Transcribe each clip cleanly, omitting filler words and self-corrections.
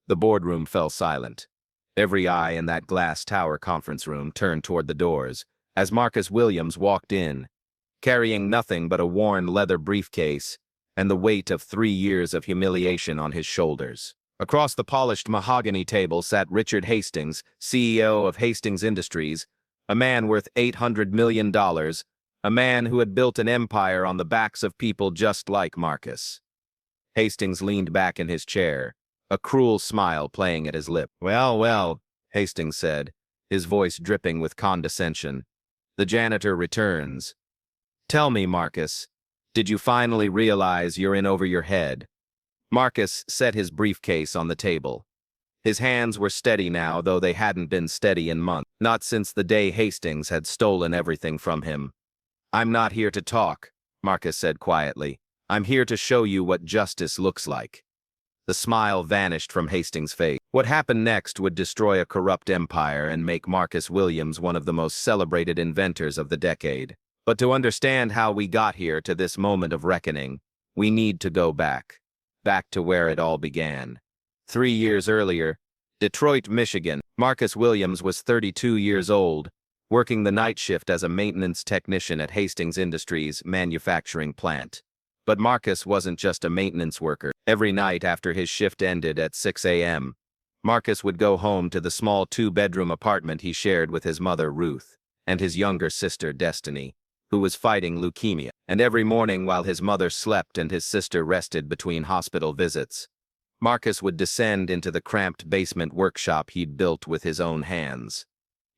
The boardroom fell silent. Every eye in that glass tower conference room turned toward the doors as Marcus Williams walked in, carrying nothing but a worn leather briefcase and the weight of 3 years of humiliation on his shoulders. Across the polished mahogany table sat Richard Hastings, CEO of Hastings Industries, a man worth $800 million, a man who had built an empire on the backs of people just like Marcus. Hastings leaned back in his chair, a cruel smile playing at his lip. "Well, well," Hastings said, his voice dripping with condescension. "The janitor returns. Tell me, Marcus, did you finally realize you're in over your head?" Marcus set his briefcase on the table. His hands were steady now, though they hadn't been steady in months, not since the day Hastings had stolen everything from him. "I'm not here to talk," Marcus said quietly. "I'm here to show you what justice looks like." The smile vanished from Hastings' face. What happened next would destroy a corrupt empire and make Marcus Williams one of the most celebrated inventors of the decade. But to understand how we got here to this moment of reckoning, we need to go back to where it all began. 3 years earlier, Detroit, Michigan, Marcus Williams was 32 years old, working the night shift as a maintenance technician at Hastings Industries' manufacturing plant. But Marcus wasn't just a maintenance worker. Every night after his shift ended at 6 a.m., Marcus would go home to the small 2-bedroom apartment he shared with his mother, Ruth, and his younger sister, Destiny, who was fighting leukemia. And every morning while his mother slept and his sister rested between hospital visits, Marcus would descend into the cramped basement workshop he'd built with his own hands.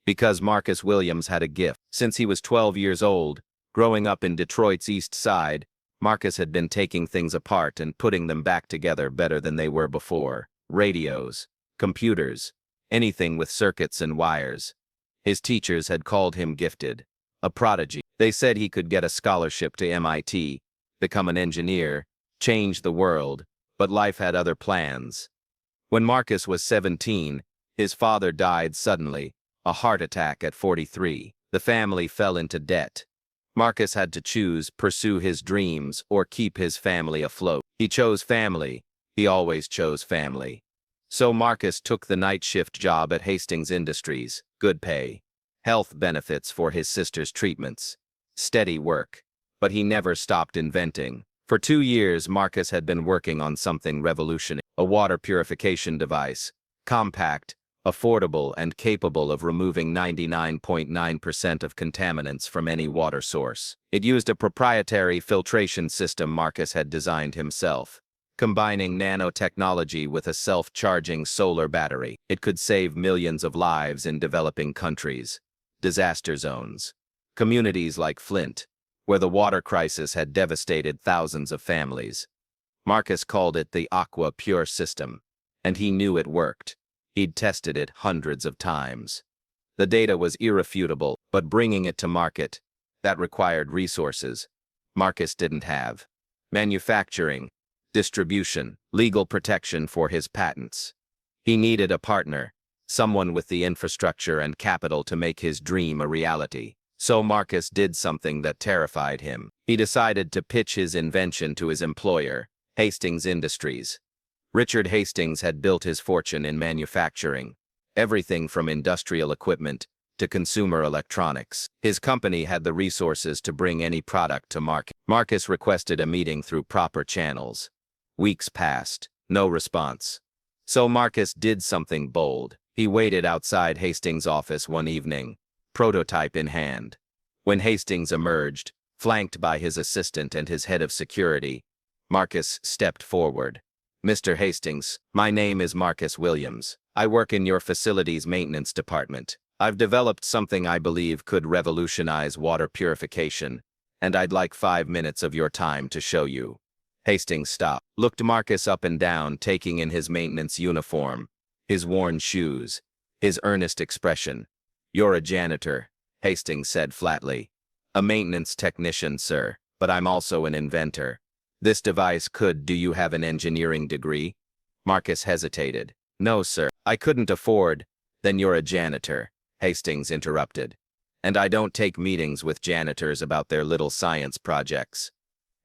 Because Marcus Williams had a gift. Since he was 12 years old, growing up in Detroit's East Side, Marcus had been taking things apart and putting them back together better than they were before. Radios, computers, anything with circuits and wires. His teachers had called him gifted, a prodigy. They said he could get a scholarship to MIT, become an engineer, change the world, but life had other plans. When Marcus was 17, his father died suddenly, a heart attack at 43. The family fell into debt. Marcus had to choose, pursue his dreams or keep his family afloat. He chose family. He always chose family. So Marcus took the night shift job at Hastings Industries. Good pay, health benefits for his sister's treatments, steady work. But he never stopped inventing. For 2 years, Marcus had been working on something revolutionary, a water purification device, compact, affordable, and capable of removing 99.9% of contaminants from any water source. It used a proprietary filtration system Marcus had designed himself, combining nanotechnology with a self-charging solar battery. It could save millions of lives in developing countries, disaster zones, communities like Flint, where the water crisis had devastated thousands of families. Marcus called it the Aqua Pure system, and he knew it worked. He'd tested it hundreds of times. The data was irrefutable, but bringing it to market, that required resources Marcus didn't have. Manufacturing, distribution, legal protection for his patents. He needed a partner, someone with the infrastructure and capital to make his dream a reality. So Marcus did something that terrified him. He decided to pitch his invention to his employer, Hastings Industries. Richard Hastings had built his fortune in manufacturing, everything from industrial equipment to consumer electronics. His company had the resources to bring any product to market. Marcus requested a meeting through proper channels. Weeks passed, no response. So Marcus did something bold. He waited outside Hastings' office one evening, prototype in hand. When Hastings emerged, flanked by his assistant and his head of security, Marcus stepped forward. "Mr. Hastings, my name is Marcus Williams. I work in your facilities maintenance department. I've developed something I believe could revolutionize water purification, and I'd like 5 minutes of your time to show you." Hastings stopped, looked Marcus up and down, taking in his maintenance uniform, his worn shoes, his earnest expression. "You're a janitor," Hastings said flatly. "A maintenance technician, sir, but I'm also an inventor. This device could. Do you have an engineering degree?" Marcus hesitated. "No, sir. I couldn't afford." "Then you're a janitor," Hastings interrupted. "And I don't take meetings with janitors about their little science projects."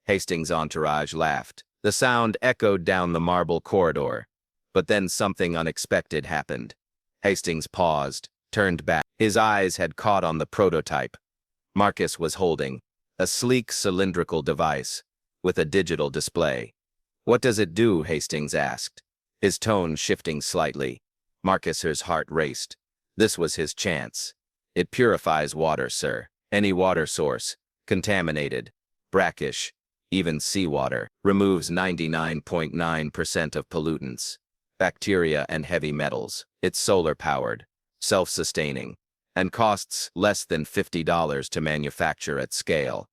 Hastings' entourage laughed. The sound echoed down the marble corridor. But then something unexpected happened. Hastings paused, turned back. His eyes had caught on the prototype Marcus was holding, a sleek cylindrical device with a digital display. "What does it do?" Hastings asked, his tone shifting slightly. Marcus's heart raced. This was his chance. "It purifies water, sir. Any water source, contaminated, brackish, even seawater, removes 99.9% of pollutants, bacteria and heavy metals. It's solar-powered, self-sustaining, and costs less than $50 to manufacture at scale."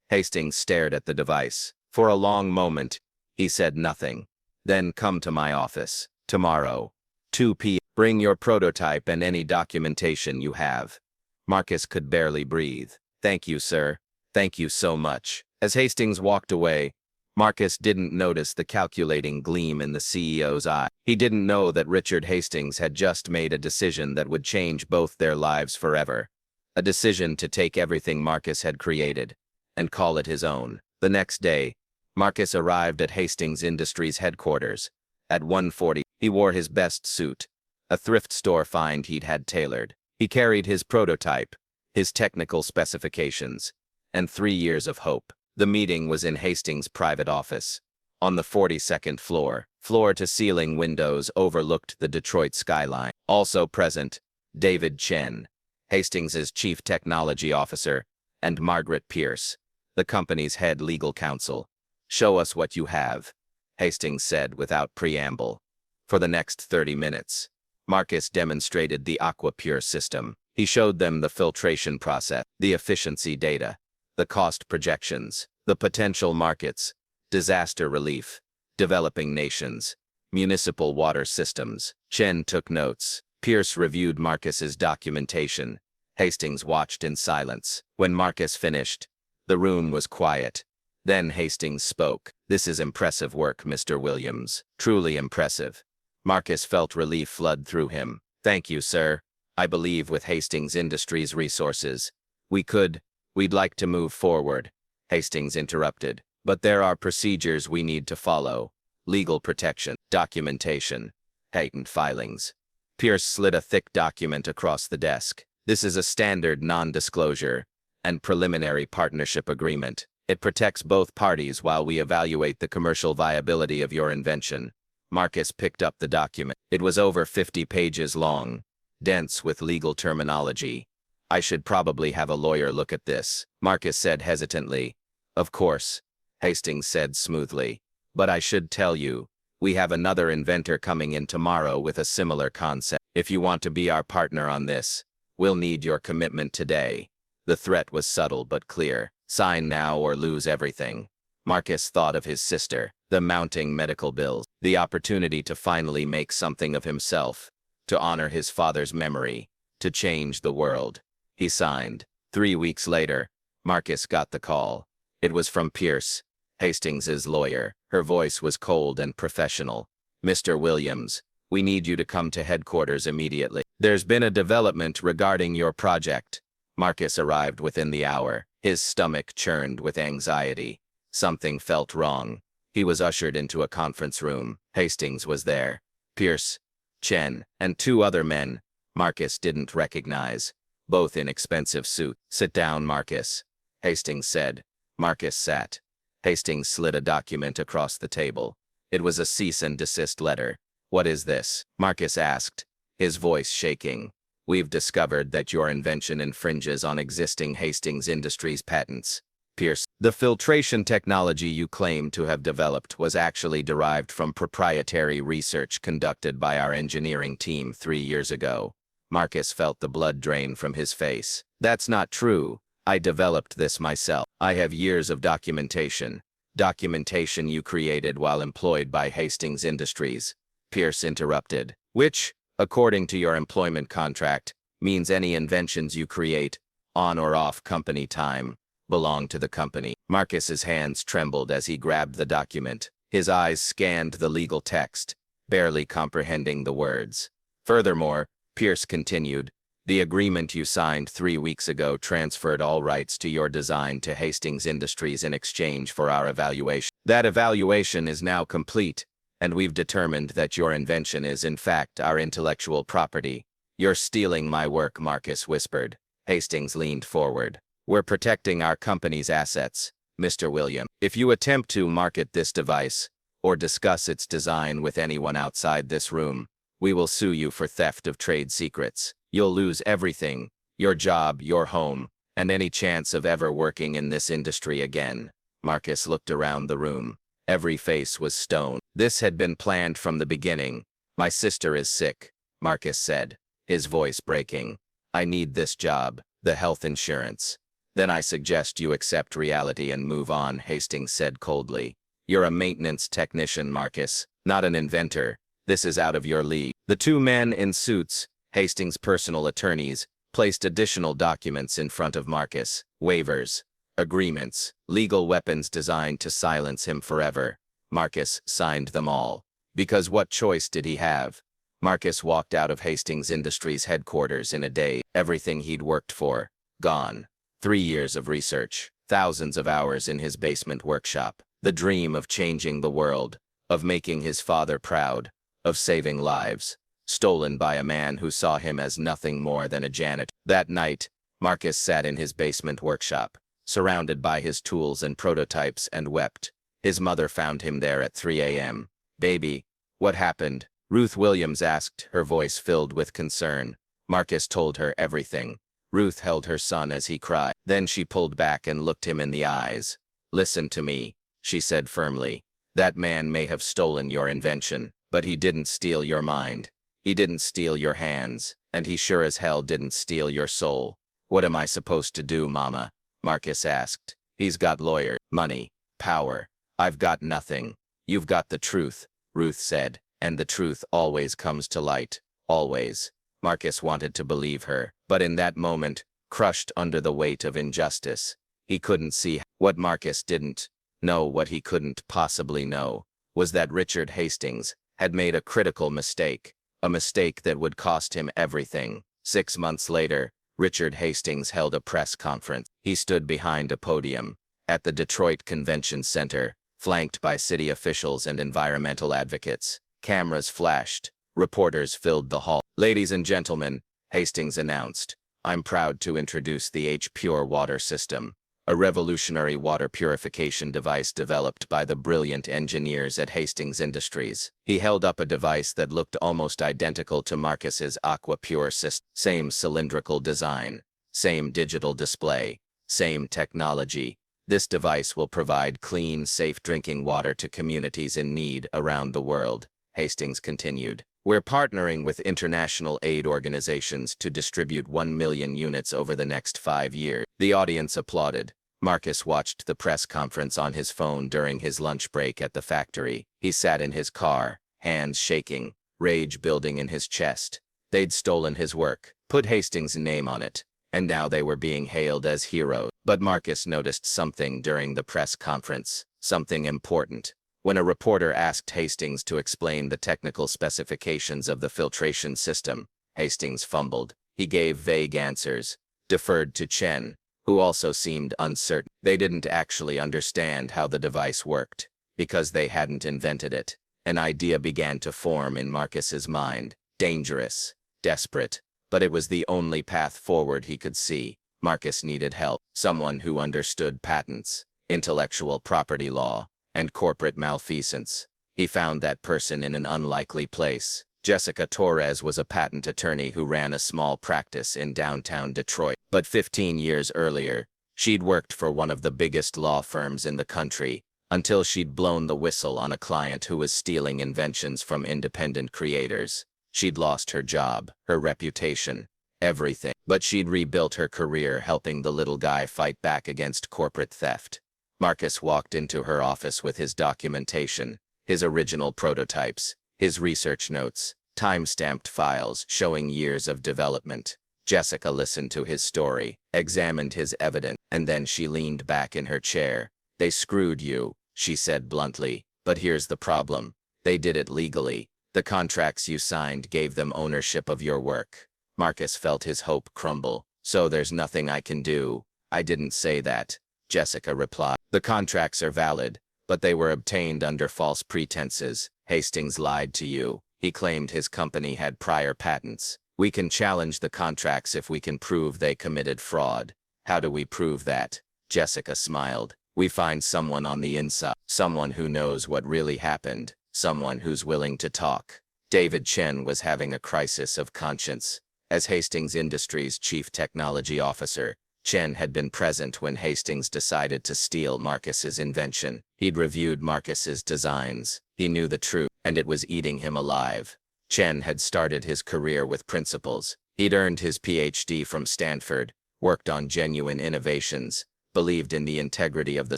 Hastings stared at the device. For a long moment, he said nothing. "Then come to my office, tomorrow, 2 p.m. Bring your prototype and any documentation you have." Marcus could barely breathe. "Thank you, sir. Thank you so much." As Hastings walked away, Marcus didn't notice the calculating gleam in the CEO's eye. He didn't know that Richard Hastings had just made a decision that would change both their lives forever. A decision to take everything Marcus had created and call it his own. The next day, Marcus arrived at Hastings Industries headquarters. At 1:40, he wore his best suit, a thrift store find he'd had tailored. He carried his prototype, his technical specifications, and 3 years of hope. The meeting was in Hastings' private office. On the 42nd floor, floor-to-ceiling windows overlooked the Detroit skyline. Also present, David Chen, Hastings' chief technology officer, and Margaret Pierce, the company's head legal counsel. "Show us what you have," Hastings said without preamble. For the next 30 minutes, Marcus demonstrated the AquaPure system. He showed them the filtration process, the efficiency data, the cost projections, the potential markets, disaster relief, developing nations, municipal water systems. Chen took notes. Pierce reviewed Marcus's documentation. Hastings watched in silence. When Marcus finished, the room was quiet. Then Hastings spoke. "This is impressive work, Mr. Williams. Truly impressive." Marcus felt relief flood through him. "Thank you, sir. I believe with Hastings Industries resources, we'd like to move forward." Hastings interrupted. "But there are procedures we need to follow. Legal protection, documentation, patent filings." Pierce slid a thick document across the desk. "This is a standard non-disclosure and preliminary partnership agreement. It protects both parties while we evaluate the commercial viability of your invention." Marcus picked up the document. It was over 50 pages long, dense with legal terminology. "I should probably have a lawyer look at this," Marcus said hesitantly. "Of course," Hastings said smoothly. "But I should tell you, we have another inventor coming in tomorrow with a similar concept. If you want to be our partner on this, we'll need your commitment today." The threat was subtle but clear. Sign now or lose everything. Marcus thought of his sister, the mounting medical bills, the opportunity to finally make something of himself, to honor his father's memory, to change the world. He signed. 3 weeks later, Marcus got the call. It was from Pierce, Hastings' lawyer. Her voice was cold and professional. "Mr. Williams, we need you to come to headquarters immediately. There's been a development regarding your project." Marcus arrived within the hour. His stomach churned with anxiety. Something felt wrong. He was ushered into a conference room. Hastings was there. Pierce, Chen, and 2 other men Marcus didn't recognize, both in expensive suits. "Sit down, Marcus," Hastings said. Marcus sat. Hastings slid a document across the table. It was a cease and desist letter. "What is this?" Marcus asked, his voice shaking. "We've discovered that your invention infringes on existing Hastings Industries patents." Pierce, "The filtration technology you claim to have developed was actually derived from proprietary research conducted by our engineering team 3 years ago." Marcus felt the blood drain from his face. "That's not true. I developed this myself. I have years of documentation. Documentation you created while employed by Hastings Industries." Pierce interrupted. "Which, according to your employment contract, means any inventions you create, on or off company time, belong to the company." Marcus's hands trembled as he grabbed the document. His eyes scanned the legal text, barely comprehending the words. "Furthermore," Pierce continued, "the agreement you signed 3 weeks ago transferred all rights to your design to Hastings Industries in exchange for our evaluation. That evaluation is now complete, and we've determined that your invention is in fact our intellectual property. You're stealing my work, Marcus whispered. Hastings leaned forward. We're protecting our company's assets, Mr. William. If you attempt to market this device, or discuss its design with anyone outside this room, we will sue you for theft of trade secrets. You'll lose everything, your job, your home, and any chance of ever working in this industry again. Marcus looked around the room. Every face was stone. This had been planned from the beginning. My sister is sick, Marcus said, his voice breaking. I need this job, the health insurance. Then I suggest you accept reality and move on, Hastings said coldly. You're a maintenance technician, Marcus, not an inventor. This is out of your league. The two men in suits, Hastings' personal attorneys, placed additional documents in front of Marcus. Waivers, agreements, legal weapons designed to silence him forever. Marcus signed them all. Because what choice did he have? Marcus walked out of Hastings Industries headquarters in a day. Everything he'd worked for, gone. 3 years of research, thousands of hours in his basement workshop. The dream of changing the world, of making his father proud, of saving lives, stolen by a man who saw him as nothing more than a janitor. That night, Marcus sat in his basement workshop, surrounded by his tools and prototypes, and wept. His mother found him there at 3 a.m. Baby, what happened? Ruth Williams asked, her voice filled with concern. Marcus told her everything. Ruth held her son as he cried. Then she pulled back and looked him in the eyes. Listen to me, she said firmly. That man may have stolen your invention, but he didn't steal your mind. He didn't steal your hands, and he sure as hell didn't steal your soul. What am I supposed to do, Mama? Marcus asked. He's got lawyers, money, power. I've got nothing. You've got the truth, Ruth said, and the truth always comes to light, always. Marcus wanted to believe her, but in that moment, crushed under the weight of injustice, he couldn't see. What Marcus didn't know, what he couldn't possibly know, was that Richard Hastings had made a critical mistake, a mistake that would cost him everything. 6 months later, Richard Hastings held a press conference. He stood behind a podium at the Detroit Convention Center, flanked by city officials and environmental advocates. Cameras flashed. Reporters filled the hall. Ladies and gentlemen, Hastings announced, I'm proud to introduce the H-Pure water system, a revolutionary water purification device developed by the brilliant engineers at Hastings Industries. He held up a device that looked almost identical to Marcus's Aqua Pure system. Same cylindrical design, same digital display, same technology. This device will provide clean, safe drinking water to communities in need around the world, Hastings continued. We're partnering with international aid organizations to distribute 1 million units over the next 5 years. The audience applauded. Marcus watched the press conference on his phone during his lunch break at the factory. He sat in his car, hands shaking, rage building in his chest. They'd stolen his work, put Hastings' name on it, and now they were being hailed as heroes. But Marcus noticed something during the press conference, something important. When a reporter asked Hastings to explain the technical specifications of the filtration system, Hastings fumbled. He gave vague answers, deferred to Chen, who also seemed uncertain. They didn't actually understand how the device worked, because they hadn't invented it. An idea began to form in Marcus's mind. Dangerous, desperate, but it was the only path forward he could see. Marcus needed help, someone who understood patents, intellectual property law, and corporate malfeasance. He found that person in an unlikely place. Jessica Torres was a patent attorney who ran a small practice in downtown Detroit. But 15 years earlier, she'd worked for one of the biggest law firms in the country, until she'd blown the whistle on a client who was stealing inventions from independent creators. She'd lost her job, her reputation, everything. But she'd rebuilt her career helping the little guy fight back against corporate theft. Marcus walked into her office with his documentation, his original prototypes, his research notes, time-stamped files showing years of development. Jessica listened to his story, examined his evidence, and then she leaned back in her chair. They screwed you, she said bluntly, but here's the problem. They did it legally. The contracts you signed gave them ownership of your work. Marcus felt his hope crumble. So there's nothing I can do. I didn't say that, Jessica replied. The contracts are valid, but they were obtained under false pretenses, Hastings lied to you. He claimed his company had prior patents. We can challenge the contracts if we can prove they committed fraud. How do we prove that? Jessica smiled. We find someone on the inside, someone who knows what really happened, someone who's willing to talk. David Chen was having a crisis of conscience. As Hastings Industries' chief technology officer, Chen had been present when Hastings decided to steal Marcus's invention. He'd reviewed Marcus's designs. He knew the truth, and it was eating him alive. Chen had started his career with principles. He'd earned his PhD from Stanford, worked on genuine innovations, believed in the integrity of the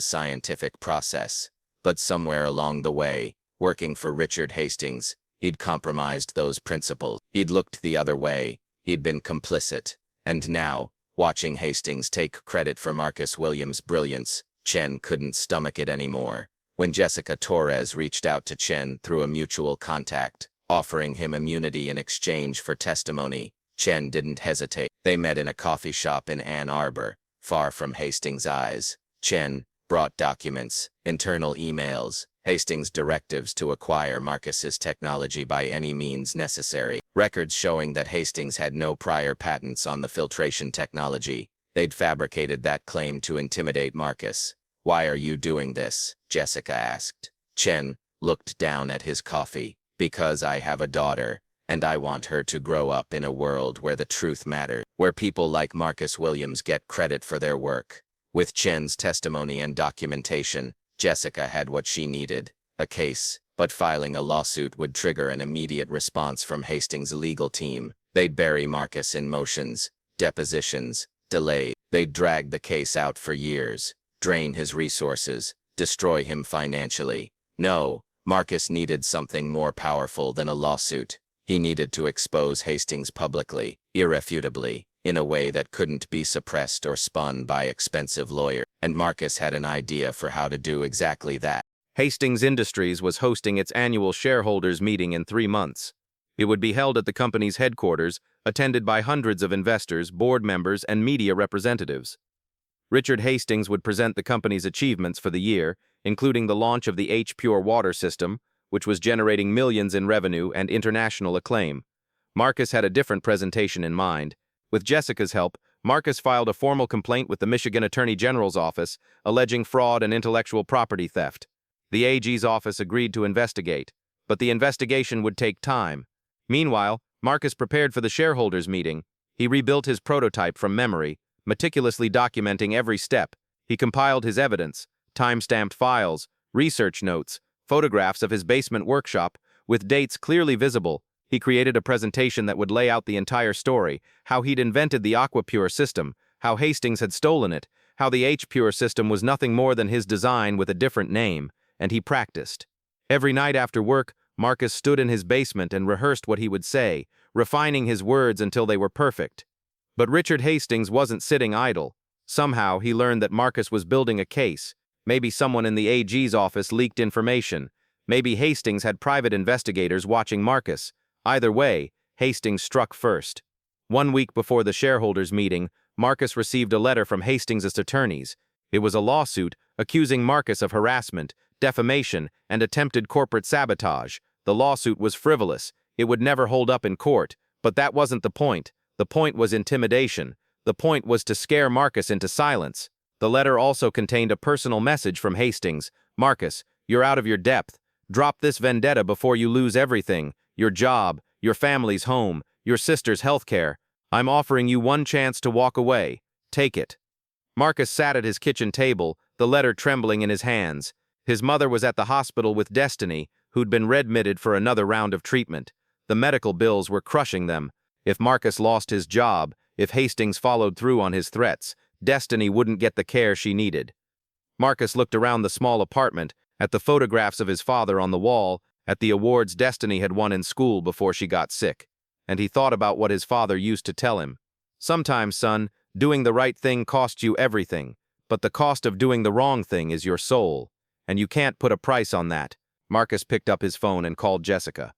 scientific process. But somewhere along the way, working for Richard Hastings, he'd compromised those principles. He'd looked the other way. He'd been complicit. And now, watching Hastings take credit for Marcus Williams' brilliance, Chen couldn't stomach it anymore. When Jessica Torres reached out to Chen through a mutual contact, offering him immunity in exchange for testimony, Chen didn't hesitate. They met in a coffee shop in Ann Arbor, far from Hastings' eyes. Chen brought documents, internal emails, Hastings' directives to acquire Marcus's technology by any means necessary, records showing that Hastings had no prior patents on the filtration technology. They'd fabricated that claim to intimidate Marcus. Why are you doing this? Jessica asked. Chen looked down at his coffee. Because I have a daughter, and I want her to grow up in a world where the truth matters, where people like Marcus Williams get credit for their work. With Chen's testimony and documentation, Jessica had what she needed, a case, but filing a lawsuit would trigger an immediate response from Hastings' legal team. They'd bury Marcus in motions, depositions, delays. They'd drag the case out for years, drain his resources, destroy him financially. No, Marcus needed something more powerful than a lawsuit. He needed to expose Hastings publicly, irrefutably, in a way that couldn't be suppressed or spun by expensive lawyers. And Marcus had an idea for how to do exactly that. Hastings Industries was hosting its annual shareholders meeting in 3 months. It would be held at the company's headquarters, attended by hundreds of investors, board members, and media representatives. Richard Hastings would present the company's achievements for the year, including the launch of the H-Pure water system, which was generating millions in revenue and international acclaim. Marcus had a different presentation in mind. With Jessica's help, Marcus filed a formal complaint with the Michigan Attorney General's office, alleging fraud and intellectual property theft. The AG's office agreed to investigate, but the investigation would take time. Meanwhile, Marcus prepared for the shareholders' meeting. He rebuilt his prototype from memory, meticulously documenting every step. He compiled his evidence, time-stamped files, research notes, photographs of his basement workshop, with dates clearly visible. He created a presentation that would lay out the entire story, how he'd invented the AquaPure system, how Hastings had stolen it, how the H-Pure system was nothing more than his design with a different name, and he practiced. Every night after work, Marcus stood in his basement and rehearsed what he would say, refining his words until they were perfect. But Richard Hastings wasn't sitting idle. Somehow, he learned that Marcus was building a case. Maybe someone in the AG's office leaked information. Maybe Hastings had private investigators watching Marcus. Either way, Hastings struck first. 1 week before the shareholders' meeting, Marcus received a letter from Hastings' attorneys. It was a lawsuit accusing Marcus of harassment, defamation, and attempted corporate sabotage. The lawsuit was frivolous. It would never hold up in court. But that wasn't the point. The point was intimidation. The point was to scare Marcus into silence. The letter also contained a personal message from Hastings. Marcus, you're out of your depth. Drop this vendetta before you lose everything. Your job, your family's home, your sister's health care. I'm offering you one chance to walk away. Take it. Marcus sat at his kitchen table, the letter trembling in his hands. His mother was at the hospital with Destiny, who'd been readmitted for another round of treatment. The medical bills were crushing them. If Marcus lost his job, if Hastings followed through on his threats, Destiny wouldn't get the care she needed. Marcus looked around the small apartment, at the photographs of his father on the wall, at the awards Destiny had won in school before she got sick. And he thought about what his father used to tell him. Sometimes, son, doing the right thing costs you everything, but the cost of doing the wrong thing is your soul. And you can't put a price on that. Marcus picked up his phone and called Jessica.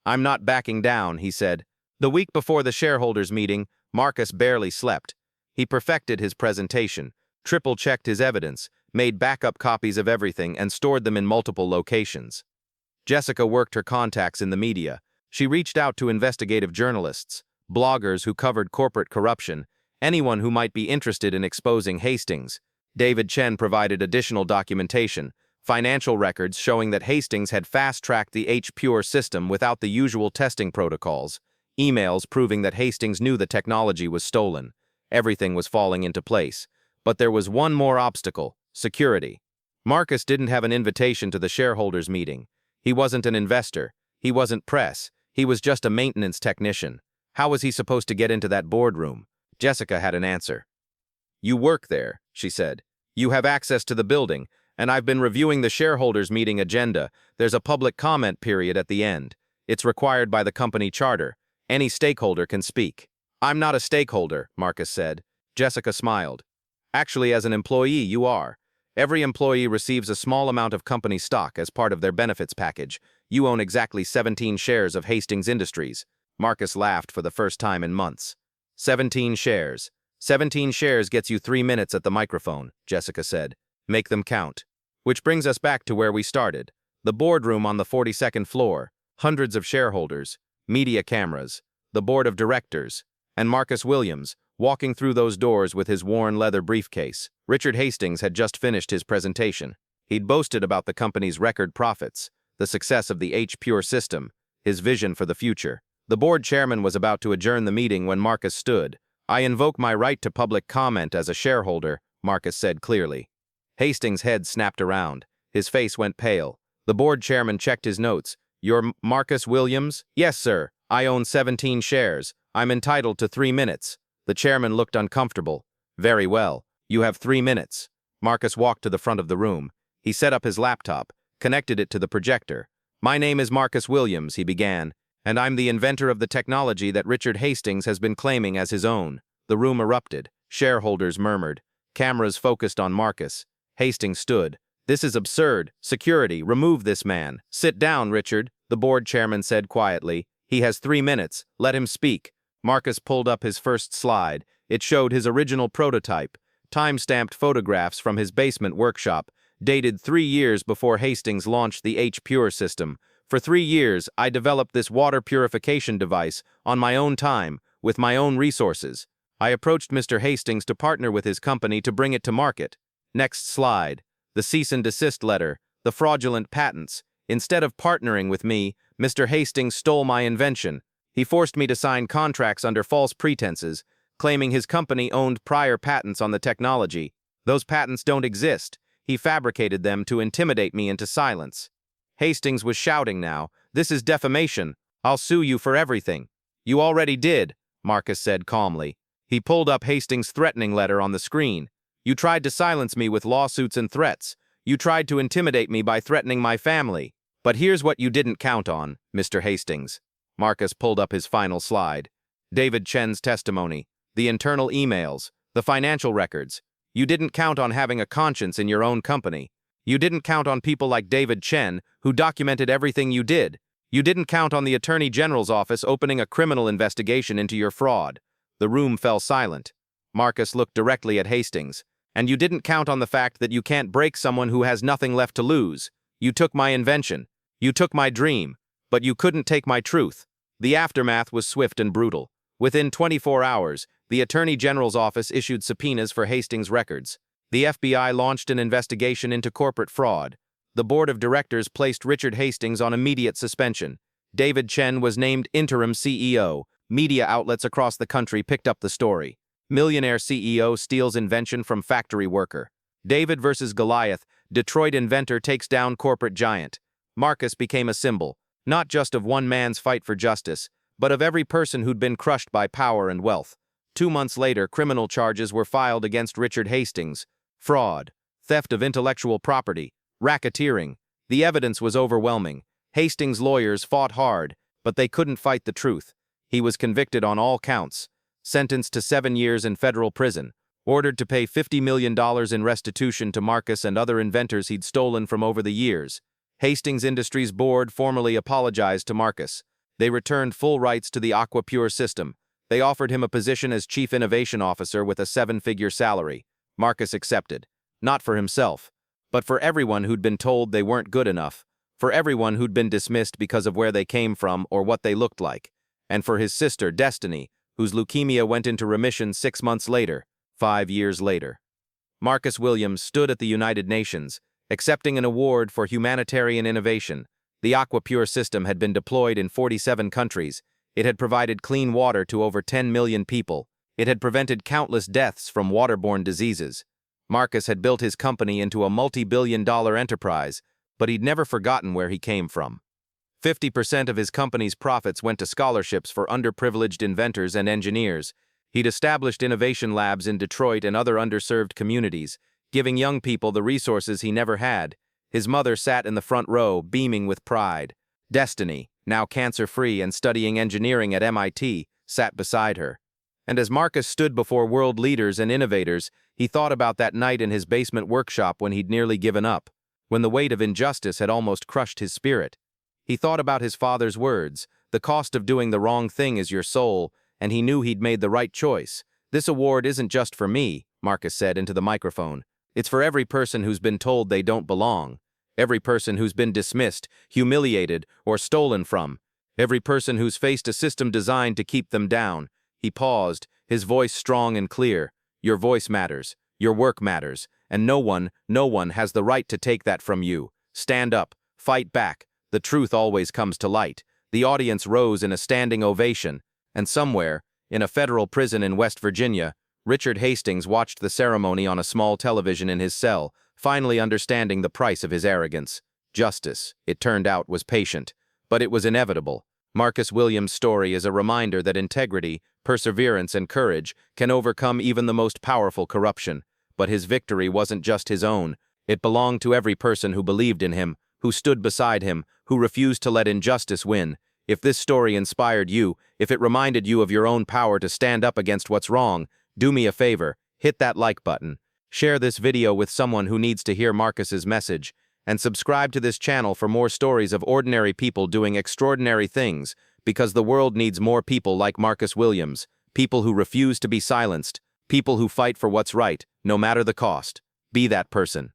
I'm not backing down, he said. The week before the shareholders' meeting, Marcus barely slept. He perfected his presentation, triple-checked his evidence, made backup copies of everything, and stored them in multiple locations. Jessica worked her contacts in the media. She reached out to investigative journalists, bloggers who covered corporate corruption, anyone who might be interested in exposing Hastings. David Chen provided additional documentation, financial records showing that Hastings had fast-tracked the H-Pure system without the usual testing protocols, emails proving that Hastings knew the technology was stolen. Everything was falling into place. But there was one more obstacle: security. Marcus didn't have an invitation to the shareholders' meeting. He wasn't an investor. He wasn't press. He was just a maintenance technician. How was he supposed to get into that boardroom? Jessica had an answer. "You work there," she said. "You have access to the building, and I've been reviewing the shareholders' meeting agenda. There's a public comment period at the end. It's required by the company charter. Any stakeholder can speak." "I'm not a stakeholder," Marcus said. Jessica smiled. "Actually, as an employee, you are. Every employee receives a small amount of company stock as part of their benefits package. You own exactly 17 shares of Hastings Industries." Marcus laughed for the first time in months. 17 shares. 17 shares gets you 3 minutes at the microphone, Jessica said. "Make them count." Which brings us back to where we started. The boardroom on the 42nd floor, hundreds of shareholders, media cameras, the board of directors, and Marcus Williams, walking through those doors with his worn leather briefcase. Richard Hastings had just finished his presentation. He'd boasted about the company's record profits, the success of the H-Pure system, his vision for the future. The board chairman was about to adjourn the meeting when Marcus stood. "I invoke my right to public comment as a shareholder," Marcus said clearly. Hastings' head snapped around. His face went pale. The board chairman checked his notes. "You're Marcus Williams?" "Yes, sir. I own 17 shares. I'm entitled to 3 minutes." The chairman looked uncomfortable. "Very well. You have 3 minutes." Marcus walked to the front of the room. He set up his laptop, connected it to the projector. "My name is Marcus Williams," he began, "and I'm the inventor of the technology that Richard Hastings has been claiming as his own." The room erupted. Shareholders murmured. Cameras focused on Marcus. Hastings stood. "This is absurd. Security, remove this man." "Sit down, Richard," the board chairman said quietly. "He has 3 minutes. Let him speak." Marcus pulled up his first slide. It showed his original prototype, time-stamped photographs from his basement workshop, dated 3 years before Hastings launched the H-Pure system. "For 3 years, I developed this water purification device on my own time, with my own resources. I approached Mr. Hastings to partner with his company to bring it to market." Next slide. The cease and desist letter, the fraudulent patents. "Instead of partnering with me, Mr. Hastings stole my invention. He forced me to sign contracts under false pretenses, claiming his company owned prior patents on the technology. Those patents don't exist. He fabricated them to intimidate me into silence." Hastings was shouting now. "This is defamation. I'll sue you for everything." "You already did," Marcus said calmly. He pulled up Hastings' threatening letter on the screen. "You tried to silence me with lawsuits and threats. You tried to intimidate me by threatening my family. But here's what you didn't count on, Mr. Hastings." Marcus pulled up his final slide. David Chen's testimony, the internal emails, the financial records. You didn't count on having a conscience in your own company. You didn't count on people like David Chen, who documented everything you did. You didn't count on the Attorney General's office opening a criminal investigation into your fraud. The room fell silent. Marcus looked directly at Hastings. "And you didn't count on the fact that you can't break someone who has nothing left to lose. You took my invention. You took my dream. But you couldn't take my truth." The aftermath was swift and brutal. Within 24 hours, the Attorney General's office issued subpoenas for Hastings' records. The FBI launched an investigation into corporate fraud. The board of directors placed Richard Hastings on immediate suspension. David Chen was named interim CEO. Media outlets across the country picked up the story. Millionaire CEO steals invention from factory worker. David versus Goliath, Detroit inventor takes down corporate giant. Marcus became a symbol, not just of one man's fight for justice, but of every person who'd been crushed by power and wealth. 2 months later, criminal charges were filed against Richard Hastings. Fraud, theft of intellectual property, racketeering. The evidence was overwhelming. Hastings' lawyers fought hard, but they couldn't fight the truth. He was convicted on all counts, sentenced to 7 years in federal prison, ordered to pay $50 million in restitution to Marcus and other inventors he'd stolen from over the years. Hastings Industries board formally apologized to Marcus. They returned full rights to the AquaPure system. They offered him a position as Chief Innovation Officer with a 7-figure salary. Marcus accepted. Not for himself, but for everyone who'd been told they weren't good enough. for everyone who'd been dismissed because of where they came from or what they looked like, and for his sister, Destiny, whose leukemia went into remission 6 months later, 5 years later. Marcus Williams stood at the United Nations, accepting an award for humanitarian innovation. The AquaPure system had been deployed in 47 countries. It had provided clean water to over 10 million people. It had prevented countless deaths from waterborne diseases. Marcus had built his company into a multi-billion-dollar enterprise, but he'd never forgotten where he came from. 50% of his company's profits went to scholarships for underprivileged inventors and engineers. He'd established innovation labs in Detroit and other underserved communities, giving young people the resources he never had. His mother sat in the front row, beaming with pride. Destiny, now cancer-free and studying engineering at MIT, sat beside her. And as Marcus stood before world leaders and innovators, he thought about that night in his basement workshop when he'd nearly given up, when the weight of injustice had almost crushed his spirit. He thought about his father's words, "The cost of doing the wrong thing is your soul," and he knew he'd made the right choice. "This award isn't just for me," Marcus said into the microphone. "It's for every person who's been told they don't belong. Every person who's been dismissed, humiliated, or stolen from. Every person who's faced a system designed to keep them down." He paused, his voice strong and clear. "Your voice matters. Your work matters. And no one has the right to take that from you. Stand up. Fight back. The truth always comes to light." The audience rose in a standing ovation, and somewhere, in a federal prison in West Virginia, Richard Hastings watched the ceremony on a small television in his cell, finally understanding the price of his arrogance. Justice, it turned out, was patient, but it was inevitable. Marcus Williams' story is a reminder that integrity, perseverance, and courage can overcome even the most powerful corruption. But his victory wasn't just his own. It belonged to every person who believed in him, who stood beside him, who refused to let injustice win. If this story inspired you, if it reminded you of your own power to stand up against what's wrong, do me a favor, hit that like button. Share this video with someone who needs to hear Marcus's message, and subscribe to this channel for more stories of ordinary people doing extraordinary things, because the world needs more people like Marcus Williams, people who refuse to be silenced, people who fight for what's right, no matter the cost. Be that person.